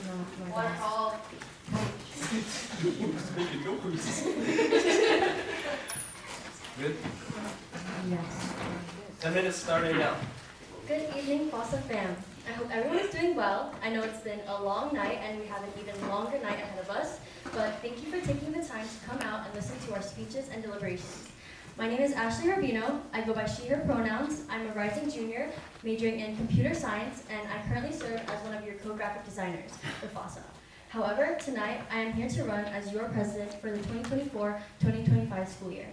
Waterfall. Making noise. Good? Yes. 10 minutes starting now. Good evening, FOSSA fam. I hope everyone is doing well. I know it's been a long night and we have an even longer night ahead of us, but thank you for taking the time to come out and listen to our speeches and deliberations. My name is Ashley Rabino. I go by she, her pronouns. I'm a rising junior majoring in computer science, and I currently serve as one of your co-graphic designers for FOSSA. However, tonight I am here to run as your president for the 2024-2025 school year,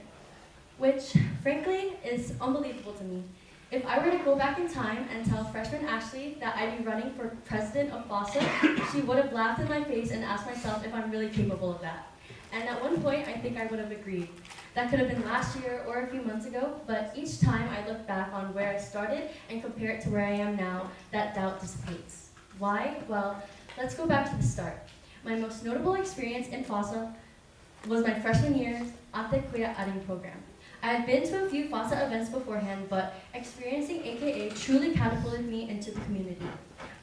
which frankly is unbelievable to me. If I were to go back in time and tell freshman Ashley that I'd be running for president of FOSSA, she would have laughed in my face and asked myself if I'm really capable of that. And at one point, I think I would have agreed. That could have been last year or a few months ago, but each time I look back on where I started and compare it to where I am now, that doubt dissipates. Why? Well, let's go back to the start. My most notable experience in FOSSA was my freshman year's Ate Kuya Aring program. I had been to a few FOSSA events beforehand, but experiencing AKA truly catapulted me into the community.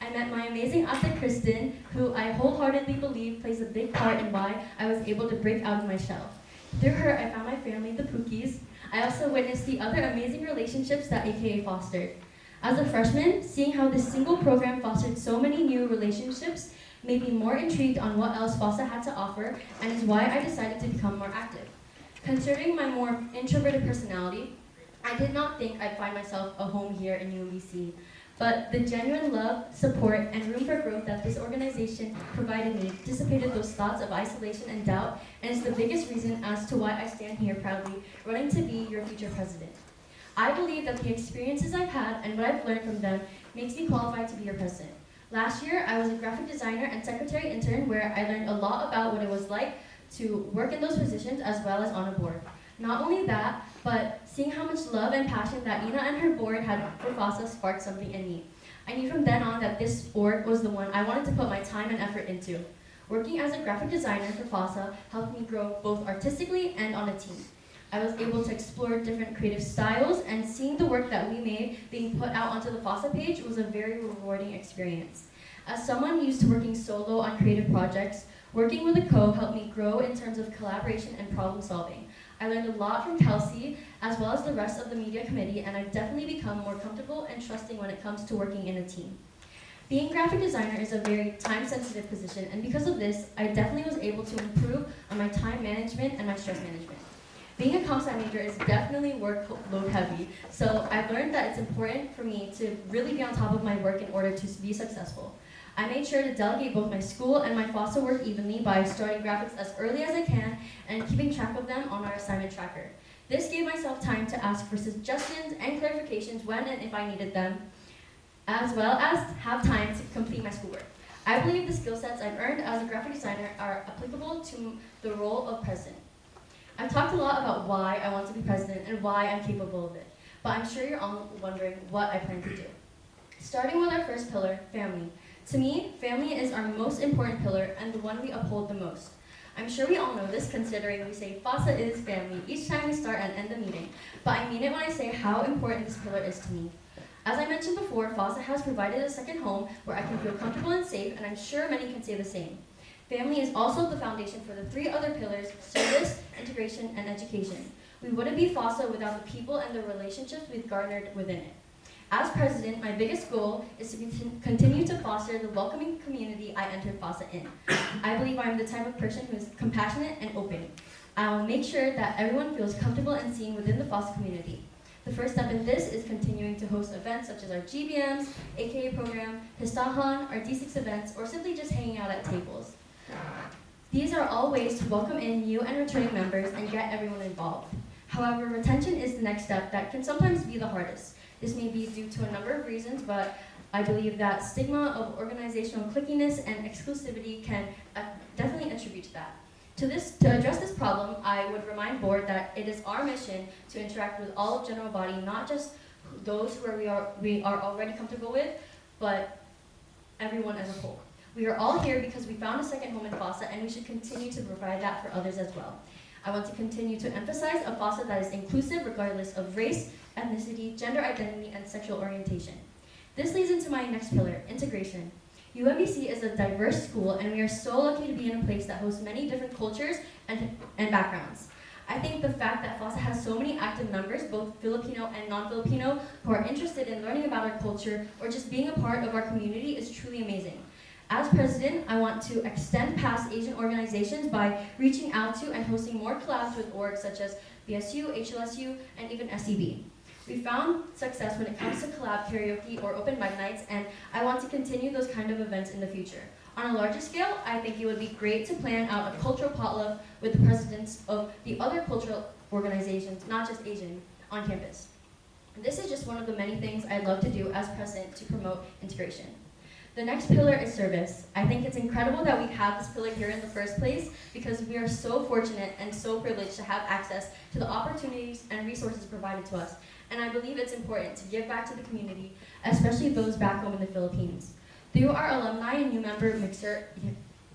I met my amazing Ate Kristen, who I wholeheartedly believe plays a big part in why I was able to break out of my shell. Through her, I found my family, the Pookies. I also witnessed the other amazing relationships that AKA fostered. As a freshman, seeing how this single program fostered so many new relationships made me more intrigued on what else FOSSA had to offer, and is why I decided to become more active. Considering my more introverted personality, I did not think I'd find myself a home here in UMBC, but the genuine love, support, and room for growth that this organization provided me dissipated those thoughts of isolation and doubt, and is the biggest reason as to why I stand here proudly, running to be your future president. I believe that the experiences I've had and what I've learned from them makes me qualified to be your president. Last year, I was a graphic designer and secretary intern where I learned a lot about what it was like to work in those positions as well as on a board. Not only that, but seeing how much love and passion that Ina and her board had for FOSSA sparked something in me. I knew from then on that this board was the one I wanted to put my time and effort into. Working as a graphic designer for FOSSA helped me grow both artistically and on a team. I was able to explore different creative styles, and seeing the work that we made being put out onto the FOSSA page was a very rewarding experience. As someone used to working solo on creative projects, working with a co helped me grow in terms of collaboration and problem solving. I learned a lot from Kelsey, as well as the rest of the media committee, and I've definitely become more comfortable and trusting when it comes to working in a team. Being a graphic designer is a very time-sensitive position, and because of this, I definitely was able to improve on my time management and my stress management. Being a comp sci major is definitely workload heavy, so I've learned that it's important for me to really be on top of my work in order to be successful. I made sure to delegate both my school and my FOSSA work evenly by starting graphics as early as I can and keeping track of them on our assignment tracker. This gave myself time to ask for suggestions and clarifications when and if I needed them, as well as have time to complete my schoolwork. I believe the skill sets I've earned as a graphic designer are applicable to the role of president. I've talked a lot about why I want to be president and why I'm capable of it, but I'm sure you're all wondering what I plan to do. Starting with our first pillar, family. To me, family is our most important pillar and the one we uphold the most. I'm sure we all know this considering we say FOSSA is family each time we start and end the meeting, but I mean it when I say how important this pillar is to me. As I mentioned before, FOSSA has provided a second home where I can feel comfortable and safe, and I'm sure many can say the same. Family is also the foundation for the three other pillars: service, integration, and education. We wouldn't be FOSSA without the people and the relationships we've garnered within it. As president, my biggest goal is to continue to foster the welcoming community I entered FOSSA in. I believe I'm the type of person who is compassionate and open. I'll make sure that everyone feels comfortable and seen within the FOSSA community. The first step in this is continuing to host events such as our GBMs, AKA program, Pistahan, our D6 events, or simply just hanging out at tables. These are all ways to welcome in new and returning members and get everyone involved. However, retention is the next step that can sometimes be the hardest. This may be due to a number of reasons, but I believe that stigma of organizational clickiness and exclusivity can definitely attribute to that. To address this problem, I would remind board that it is our mission to interact with all of general body, not just those who we are already comfortable with, but everyone as a whole. We are all here because we found a second home in FOSSA, and we should continue to provide that for others as well. I want to continue to emphasize a FOSSA that is inclusive regardless of race, ethnicity, gender identity, and sexual orientation. This leads into my next pillar, integration. UMBC is a diverse school, and we are so lucky to be in a place that hosts many different cultures and backgrounds. I think the fact that FOSSA has so many active members, both Filipino and non-Filipino, who are interested in learning about our culture or just being a part of our community is truly amazing. As president, I want to extend past Asian organizations by reaching out to and hosting more collabs with orgs such as BSU, HLSU, and even SEB. We found success when it comes to collab karaoke or open mic nights, and I want to continue those kind of events in the future. On a larger scale, I think it would be great to plan out a cultural potluck with the presidents of the other cultural organizations, not just Asian, on campus. This is just one of the many things I'd love to do as president to promote integration. The next pillar is service. I think it's incredible that we have this pillar here in the first place because we are so fortunate and so privileged to have access to the opportunities and resources provided to us. And I believe it's important to give back to the community, especially those back home in the Philippines. Through our alumni and new member mixer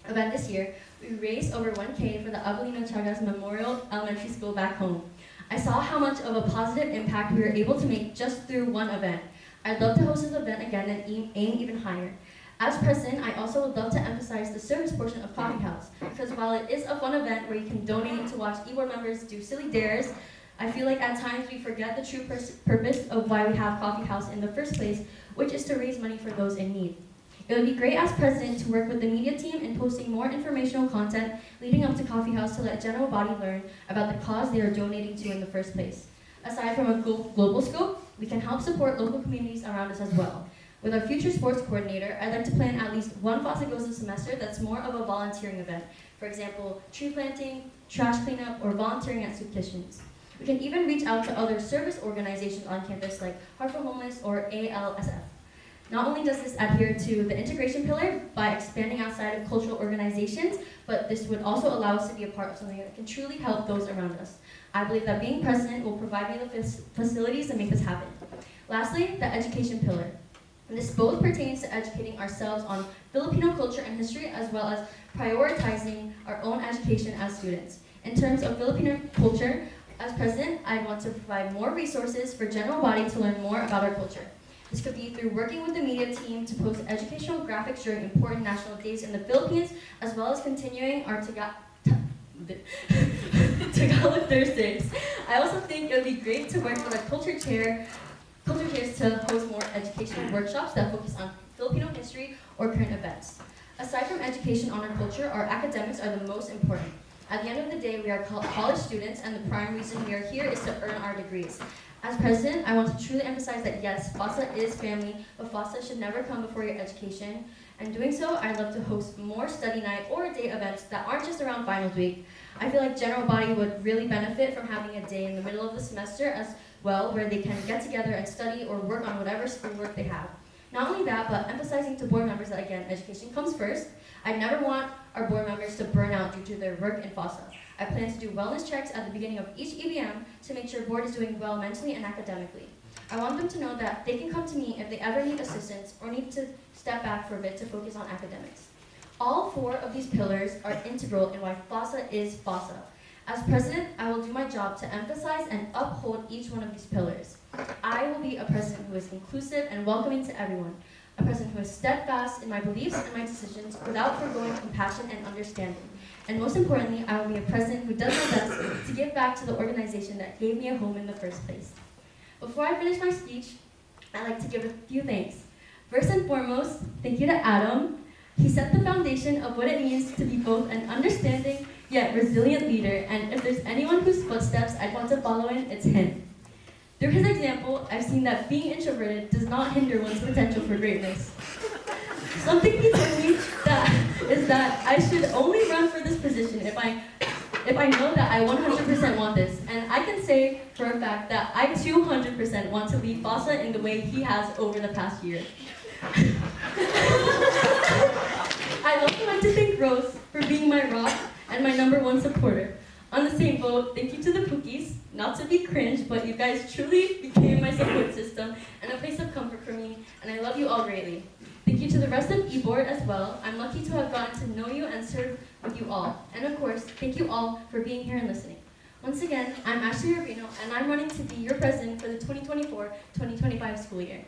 event this year, we raised over 1K for the Abelino Chagas Memorial Elementary School back home. I saw how much of a positive impact we were able to make just through one event. I'd love to host this event again and aim even higher. As president, I also would love to emphasize the service portion of Coffee House, because while it is a fun event where you can donate to watch e-board members do silly dares, I feel like at times we forget the true purpose of why we have Coffee House in the first place, which is to raise money for those in need. It would be great as president to work with the media team in posting more informational content leading up to Coffee House to let general body learn about the cause they are donating to in the first place. Aside from a global scope, we can help support local communities around us as well. With our future sports coordinator, I'd like to plan at least one FOSSA Goes a semester that's more of a volunteering event. For example, tree planting, trash cleanup, or volunteering at soup kitchens. We can even reach out to other service organizations on campus like Heart for Homeless or ALSF. Not only does this adhere to the integration pillar by expanding outside of cultural organizations, but this would also allow us to be a part of something that can truly help those around us. I believe that being president will provide me the facilities to make this happen. Lastly, the education pillar. This both pertains to educating ourselves on Filipino culture and history, as well as prioritizing our own education as students. In terms of Filipino culture, as president, I want to provide more resources for general body to learn more about our culture. This could be through working with the media team to post educational graphics during important national days in the Philippines, as well as continuing our Tagalog Thursdays. I also think it would be great to work with our culture chairs to host more educational workshops that focus on Filipino history or current events. Aside from education on our culture, our academics are the most important. At the end of the day, we are college students, and the prime reason we are here is to earn our degrees. As president, I want to truly emphasize that yes, FOSSA is family, but FOSSA should never come before your education. And doing so, I'd love to host more study night or day events that aren't just around finals week. I feel like general body would really benefit from having a day in the middle of the semester as well, where they can get together and study or work on whatever schoolwork they have. Not only that, but emphasizing to board members that, again, education comes first. I never want our board members to burn out due to their work in FOSSA. I plan to do wellness checks at the beginning of each EBM to make sure board is doing well mentally and academically. I want them to know that they can come to me if they ever need assistance or need to step back for a bit to focus on academics. All four of these pillars are integral in why FOSSA is FOSSA. As president, I will do my job to emphasize and uphold each one of these pillars. I will be a president who is inclusive and welcoming to everyone, a president who is steadfast in my beliefs and my decisions without forgoing compassion and understanding. And most importantly, I will be a president who does my best to give back to the organization that gave me a home in the first place. Before I finish my speech, I'd like to give a few thanks. First and foremost, thank you to Adam. He set the foundation of what it means to be both an understanding yet resilient leader, and if there's anyone whose footsteps I'd want to follow in, it's him. Through his example, I've seen that being introverted does not hinder one's potential for greatness. Something he told me is that I should only run for this position if I know that I 100% want this. And I can say for a fact that I 200% want to lead FOSSA in the way he has over the past year. I'd also like to thank Rose for being my rock and my #1 supporter. On the same boat, thank you to the Pookies. Not to be cringe, but you guys truly became my support system and a place of comfort for me, and I love you all greatly. Thank you to the rest of eBoard as well. I'm lucky to have gotten to know you and serve with you all. And of course, thank you all for being here and listening. Once again, I'm Ashley Rabino, and I'm running to be your president for the 2024-2025 school year.